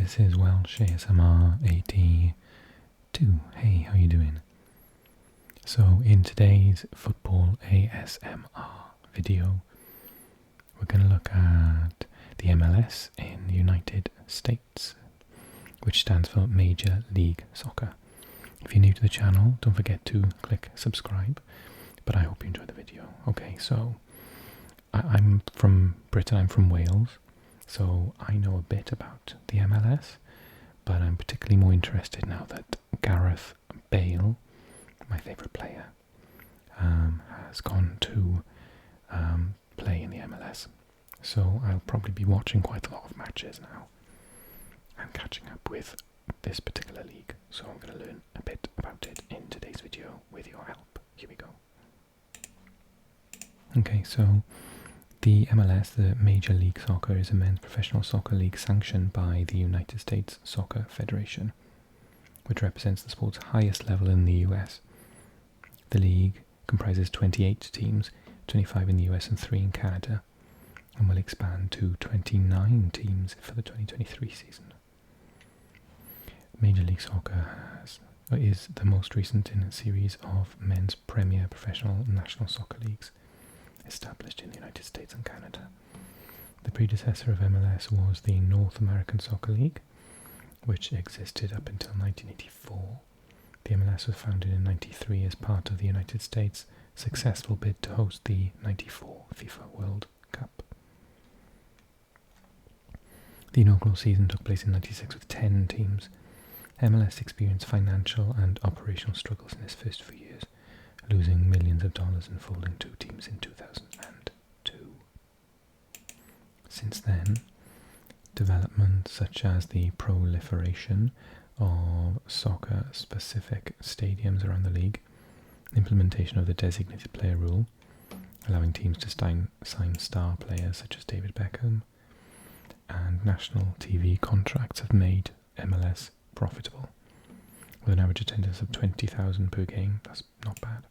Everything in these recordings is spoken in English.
This is Welsh ASMR 82. Hey, how you doing? So in today's football ASMR video, we're going to look at the MLS in the United States, which stands for Major League Soccer. If you're new to the channel, don't forget to click subscribe, but I hope you enjoy the video. Okay, so I'm from Britain, I'm from Wales, so I know a bit about the MLS, but I'm particularly more interested now that Gareth Bale, my favourite player, has gone to play in the MLS. So I'll probably be watching quite a lot of matches now and catching up with this particular league. So I'm going to learn a bit about it in today's video with your help. Here we go. Okay, so the MLS, the Major League Soccer, is a men's professional soccer league sanctioned by the United States Soccer Federation, which represents the sport's highest level in the US. The league comprises 28 teams, 25 in the US and 3 in Canada, and will expand to 29 teams for the 2023 season. Major League Soccer is the most recent in a series of men's premier professional national soccer leagues established in the United States and Canada. The predecessor of MLS was the North American Soccer League, which existed up until 1984. The MLS was founded in 1993 as part of the United States' successful bid to host the 1994 FIFA World Cup. The inaugural season took place in 1996 with 10 teams. MLS experienced financial and operational struggles in its first few years, losing millions of dollars and folding 2 teams in 2002. Since then, developments such as the proliferation of soccer-specific stadiums around the league, implementation of the designated player rule, allowing teams to sign star players such as David Beckham, and national TV contracts have made MLS profitable. With an average attendance of 20,000 per game, that's not bad.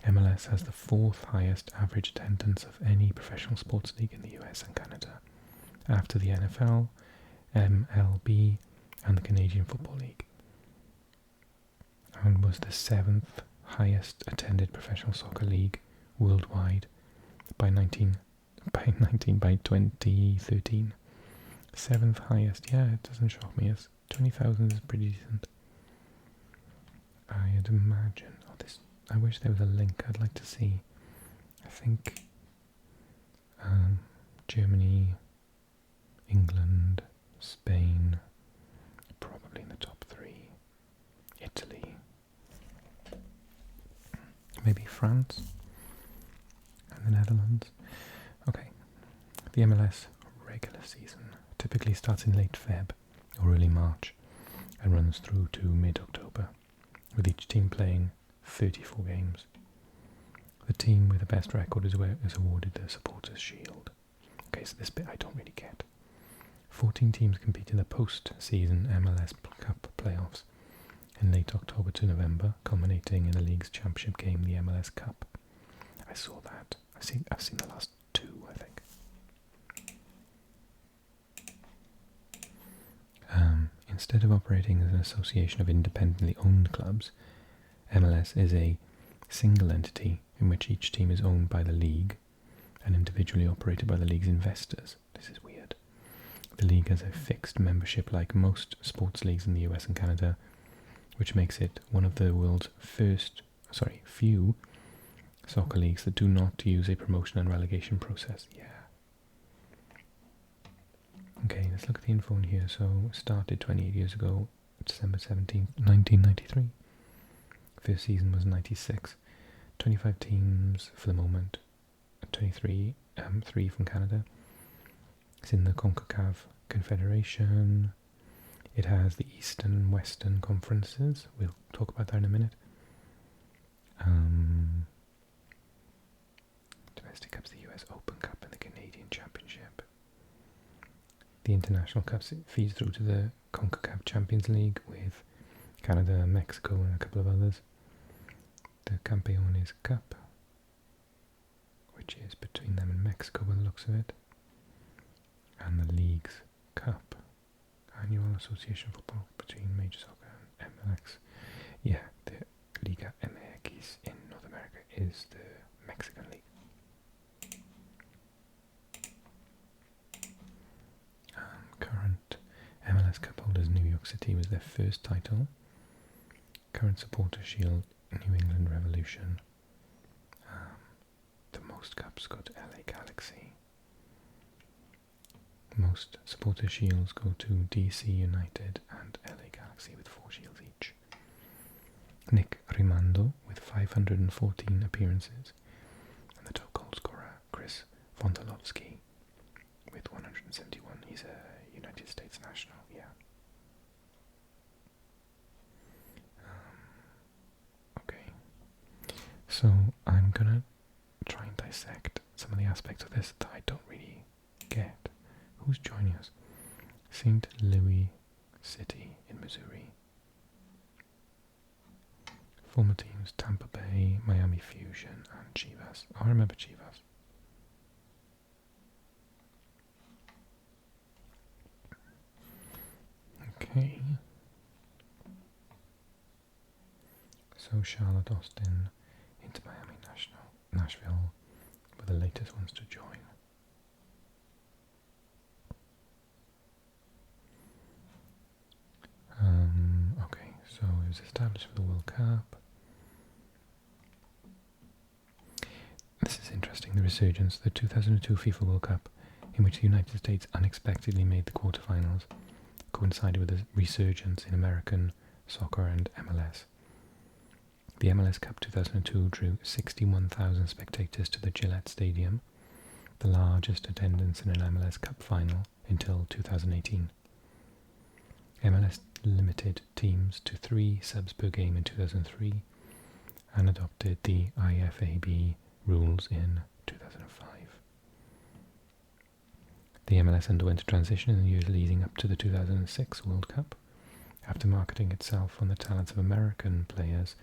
MLS has the 4th highest average attendance of any professional sports league in the US and Canada, after the NFL, MLB, and the Canadian Football League, and was the 7th highest attended professional soccer league worldwide by 2013. 7th highest, yeah, it doesn't shock me. 20,000 is pretty decent. I'd imagine. Oh, this. I wish there was a link. I'd like to see. I think Germany, England, Spain, probably in the top 3. Italy, maybe France, and the Netherlands. Okay, the MLS regular season typically starts in late Feb or early March and runs through to mid-October, with each team playing 34 games. The team with the best record is awarded the Supporters' Shield. Okay, so this bit I don't really get. 14 teams compete in the post-season MLS Cup playoffs in late October to November, culminating in the league's championship game, the MLS Cup. I saw that. I've seen the last 2, I think. Instead of operating as an association of independently owned clubs, MLS is a single entity in which each team is owned by the league and individually operated by the league's investors. This is weird. The league has a fixed membership like most sports leagues in the US and Canada, which makes it one of the world's few soccer leagues that do not use a promotion and relegation process. Yeah. Okay, let's look at the info in here. So, started 28 years ago, December 17th, 1993. First season was 96. 25 teams for the moment. 23, 3 from Canada. It's in the CONCACAF Confederation. It has the Eastern and Western conferences. We'll talk about that in a minute. Domestic Cups, the US Open Cup and the Canadian Championship. The International Cups feeds through to the CONCACAF Champions League with Canada, Mexico and a couple of others. The Campeones Cup, which is between them and Mexico by the looks of it. And the League's Cup. And association football between major soccer and MLS. Yeah, the Liga MX in North America is the Mexican league. Current MLS Cup holders New York City was their first title. Current Supporter Shield New England Revolution. The most cups go to LA Galaxy. Most Supporter Shields go to DC United and LA Galaxy with 4 shields each. Nick Rimando with 514 appearances. And the top goal scorer, Chris Vondalovsky, with 171. He's a United States national, yeah. Okay, so I'm gonna try and dissect some of the aspects of this that I don't really get. Who's joining us? St. Louis City in Missouri. Former teams Tampa Bay, Miami Fusion and Chivas. I remember Chivas. Okay. So Charlotte, Austin, Inter Miami, Nashville were the latest ones to join. Okay, so it was established for the World Cup. This is interesting, the resurgence, the 2002 FIFA World Cup, in which the United States unexpectedly made the quarterfinals, coincided with a resurgence in American soccer and MLS. The MLS Cup 2002 drew 61,000 spectators to the Gillette Stadium, the largest attendance in an MLS Cup final until 2018. MLS limited teams to 3 subs per game in 2003 and adopted the IFAB rules in 2005. The MLS underwent a transition in the years leading up to the 2006 World Cup. After marketing itself on the talents of American players,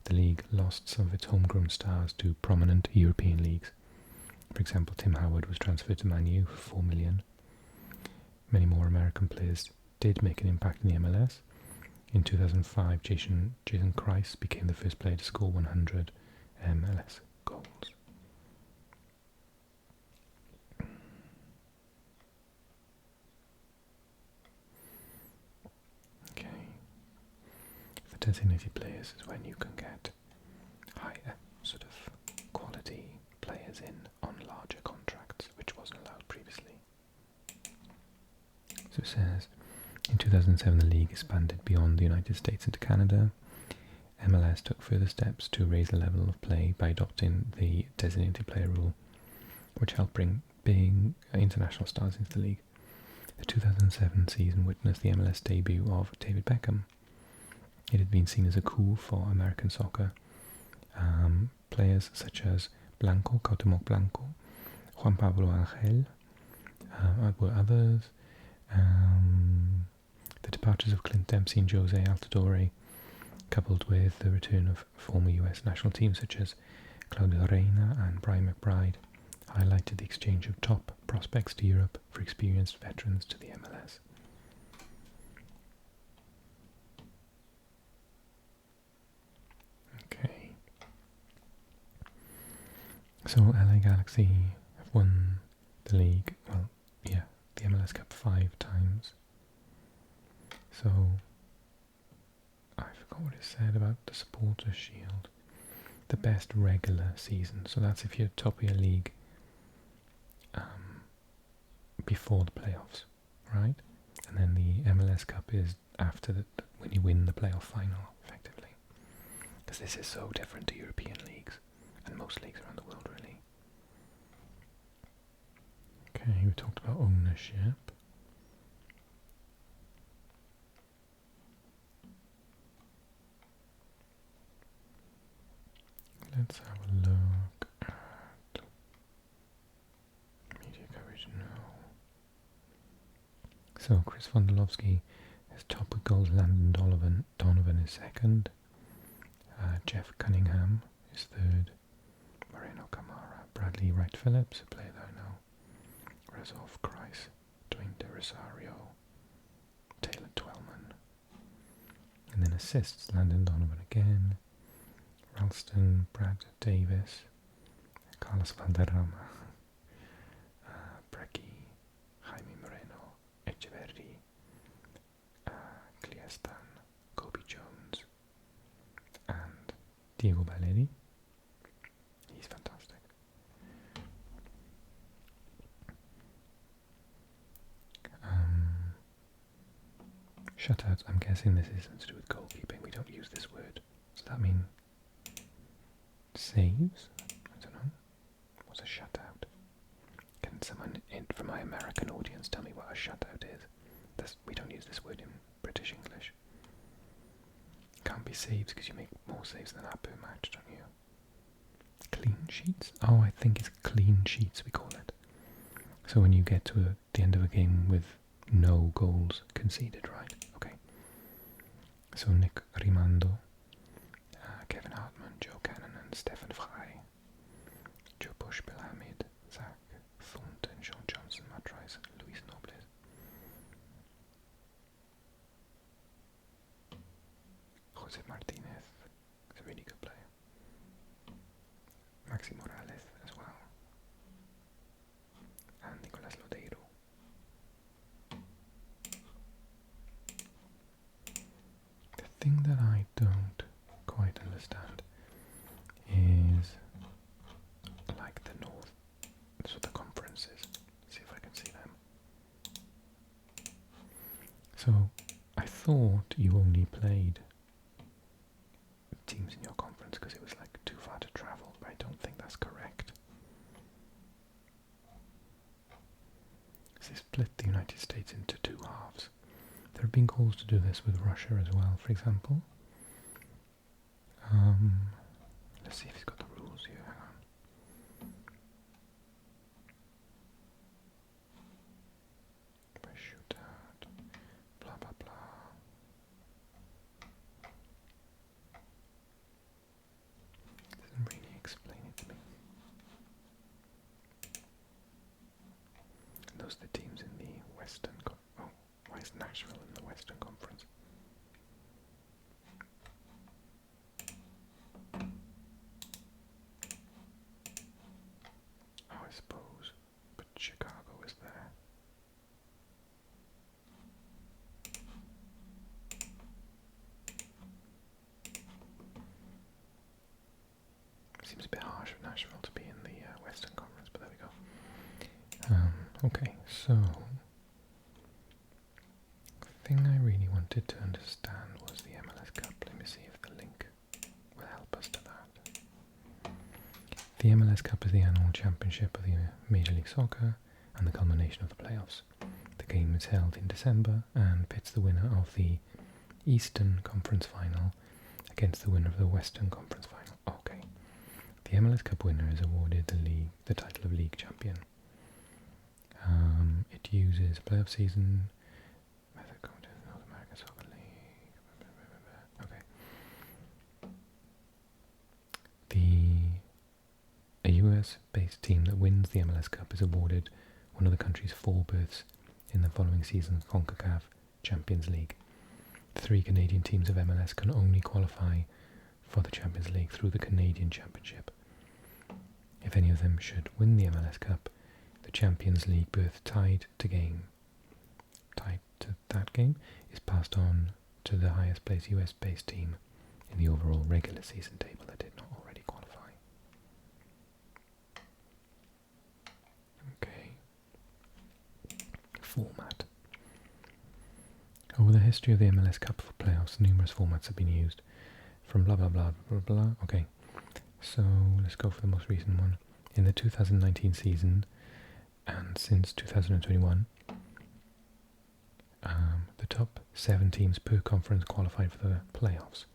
the league lost some of its homegrown stars to prominent European leagues. For example, Tim Howard was transferred to Man U for $4 million. Many more American players did make an impact in the MLS. In 2005, Jason Kreis became the first player to score 100 MLS goals. Okay. For designated players is when you can get higher sort of quality players in on larger contracts, which wasn't allowed previously. So it says, in 2007 the league expanded beyond the United States into Canada. MLS took further steps to raise the level of play by adopting the designated player rule, which helped bring big international stars into the league. The 2007 season witnessed the MLS debut of David Beckham. It had been seen as a coup for American soccer. Players such as Cuauhtémoc Blanco, Juan Pablo Angel were others. The departures of Clint Dempsey and Jose Altidore, coupled with the return of former US national teams such as Claudio Reyna and Brian McBride, highlighted the exchange of top prospects to Europe for experienced veterans to the MLS. Okay. So LA Galaxy have won the league, well, yeah, the MLS Cup 5 times. So, I forgot what it said about the Supporter Shield. The best regular season, so that's if you're top of your league before the playoffs, right? And then the MLS Cup is after that, when you win the playoff final, effectively. Because this is so different to European leagues, and most leagues around the world, really. Okay, we talked about ownership. Let's have a look at media coverage now. So Chris Vondalovsky is top with goals. Landon Donovan is second. Jeff Cunningham is third. Moreno Camara, Bradley Wright Phillips, a player that I know. Rezov Kreis, Dwayne De Rosario, Taylor Twellman. then assists, Landon Donovan again, Ralston, Brad Davis, Carlos Valderrama, Brecky, Jaime Moreno, Echeverri, Cliestan, Kobe Jones, and Diego Valeri. He's fantastic. Shutouts, I'm guessing this isn't to do with goalkeeping. We don't use this word. Does that mean saves? I don't know. What's a shutout? Can someone from my American audience tell me what a shutout is? We don't use this word in British English. Can't be saves because you make more saves than that per match, don't you? Clean sheets? Oh, I think it's clean sheets we call it. So when you get to the end of a game with no goals conceded, right? Okay. So Nick Rimando, Kevin Hartman, Joe Cannon and Stefan Frey, Joe Bush, Bill Hamid, Zach Thornton, Sean Johnson, Matt Rice, Luis Nobles. Jose Martinez is a really good player. Maxi Morales as well. And Nicolas Lodeiro. The thing that I don't quite understand is like the north, so the conferences. See if I can see them. So I thought you only played teams in your conference because it was like too far to travel, but I don't think that's correct. They split the United States into two halves. There have been calls to do this with Russia as well, for example. Let's see if he's got the rules here. Hang on. By shootout, blah blah blah. Doesn't really explain it to me. And those are the teams in the Western. Oh, why is Nashville in the Western Conference? Oh, I suppose, but Chicago is there. Seems a bit harsh for Nashville to be in the Western Conference, but there we go. Okay, so the thing I really wanted to understand was the MLS Cup. Let me see if the link will help us to that. The MLS Cup is the annual championship of the Major League Soccer and the culmination of the playoffs. The game is held in December and pits the winner of the Eastern Conference Final against the winner of the Western Conference Final. Okay. The MLS Cup winner is awarded the title of league champion. It uses playoff season method common to the North American Soccer League. Okay. A US-based team that wins the MLS Cup is awarded one of the country's 4 berths in the following season's CONCACAF Champions League. The 3 Canadian teams of MLS can only qualify for the Champions League through the Canadian Championship. If any of them should win the MLS Cup, the Champions League berth tied to that game is passed on to the highest placed US-based team in the overall regular season table that did not already qualify. Okay. Format. Over the history of the MLS Cup for playoffs, numerous formats have been used, from blah blah blah blah blah. Okay, so let's go for the most recent one. In the 2019 season, and since 2021, the top 7 teams per conference qualified for the playoffs.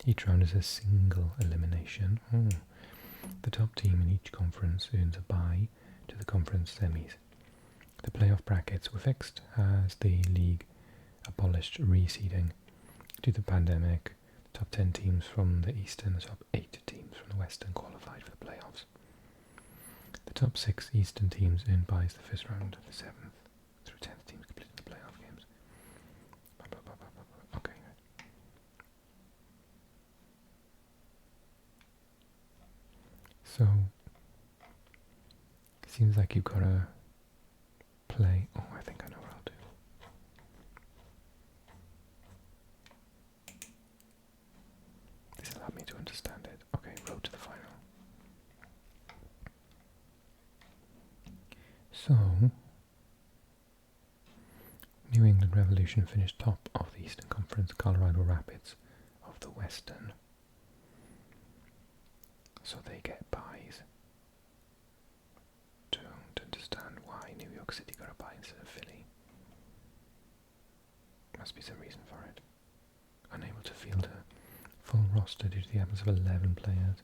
Each round is a single elimination. The top team in each conference earns a bye to the conference semis. The playoff brackets were fixed as the league abolished reseeding. Due to the pandemic, the top 10 teams from the East and the top 8 teams from the West qualified for the playoffs. The top 6 Eastern teams earned byes the first round, the 7th through 10th teams completed the playoff games. Okay. So, seems like you've got to play. Oh, I think I know what I'll do. This allowed me to understand it. Okay, road to the final. So, New England Revolution finished top of the Eastern Conference, Colorado Rapids of the Western. So they get buys. Don't understand why New York City got a buy instead of Philly. Must be some reason for it. Unable to field a full roster due to the absence of 11 players.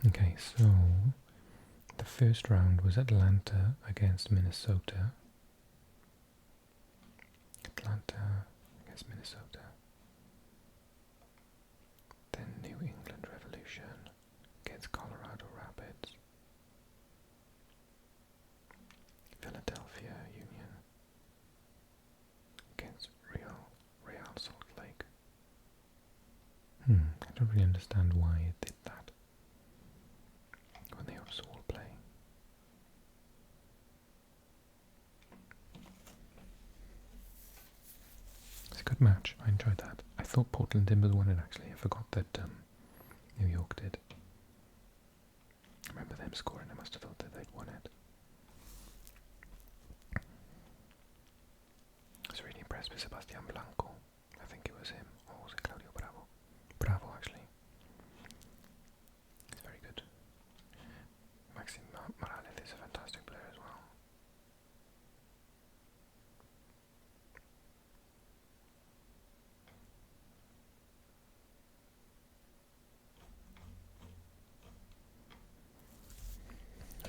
Okay, so the first round was Atlanta against Minnesota. Atlanta against Minnesota. Then New England Revolution against Colorado Rapids. Philadelphia Union against Real Salt Lake. I don't really understand why it did that when they also all play. It's a good match. I enjoyed that. I thought Portland Timbers won it actually. I forgot that New York did. I remember them scoring. I must have thought that they'd won it. I was really impressed with Sebastian Blanco. I think it was him. Or was it Claudio Bravo? Bravo, actually. He's very good. Maxim Morales is a fantastic player as well.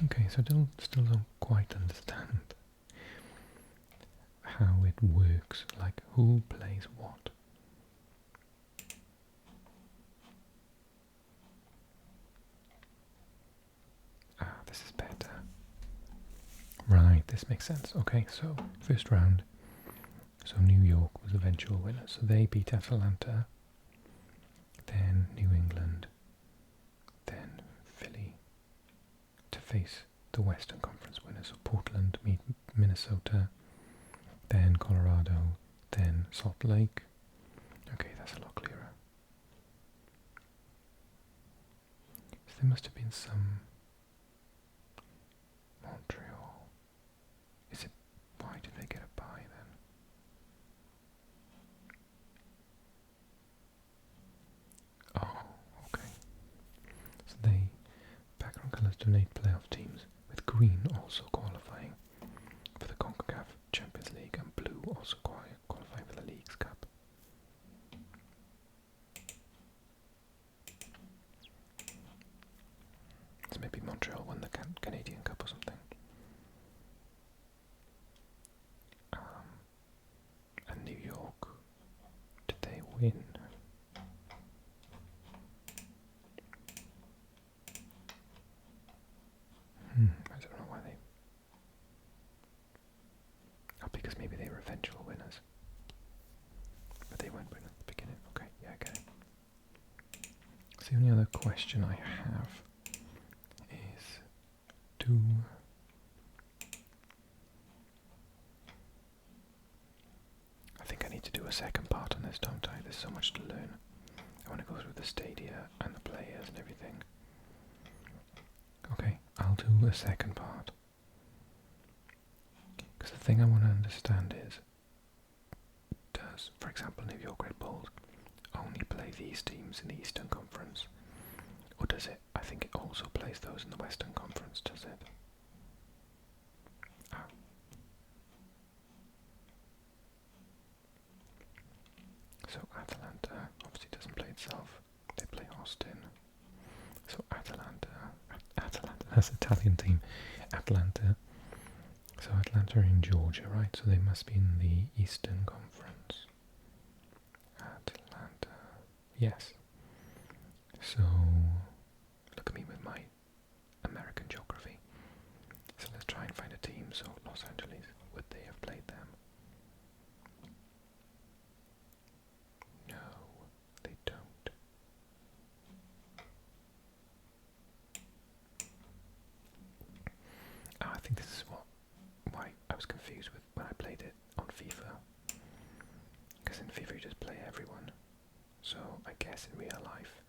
Okay, so I still don't quite understand how it works, like who plays what. This is better. Right, this makes sense. Okay, so first round. So New York was the eventual winner. So they beat Atlanta, then New England, then Philly to face the Western Conference winners. So Portland meet Minnesota, then Colorado, then Salt Lake. Okay, that's a lot clearer. So there must have been some Montreal. Is it? Why did they get a bye then? Oh, okay. So they background colours donate playoff teams, with green also qualifying for the CONCACAF Champions League and blue also qualifying for the League's Cup. So maybe Montreal won the Canadian Cup or something. And New York, did they win? I don't know why they... Oh, because maybe they were eventual winners. But they weren't winners at the beginning. Okay, yeah, I get it. So the only other question I have is, I think I need to do a second part on this, don't I? There's so much to learn. I want to go through the stadia and the players and everything. Okay, I'll do a second part. Because the thing I want to understand is, does, for example, New York Red Bulls only play these teams in the Eastern Conference? Or does it, I think it also plays those in the Western Conference, does it? So Atalanta obviously doesn't play itself. They play Austin. So Atalanta, that's an Italian team. Atlanta. So Atlanta are in Georgia, right? So they must be in the Eastern Conference. Atlanta. Yes. So look at me with my American geography. So let's try and find a team. So Los Angeles, would they have played them? No, they don't. Oh, I think this is why I was confused with when I played it on FIFA. Because in FIFA you just play everyone. So I guess in real life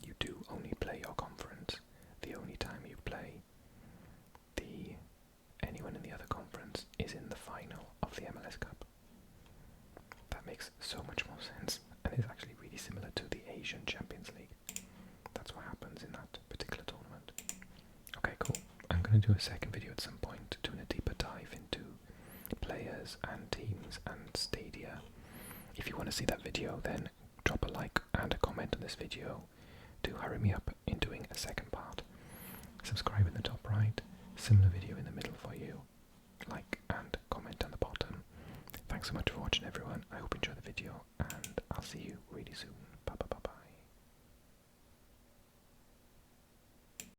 you do only play your conference. The only time you play anyone in the other conference is in the final of the MLS Cup. That makes so much more sense, and is actually really similar to the Asian Champions League. That's what happens in that particular tournament. Okay, cool. I'm going to do a second video at some point, doing a deeper dive into players and teams and stadia. If you want to see that video, then drop a like and a comment on this video to hurry me up in doing a second part. Subscribe in the top right, similar video in the middle for you. Like and comment on the bottom. Thanks so much for watching, everyone. I hope you enjoyed the video, and I'll see you really soon.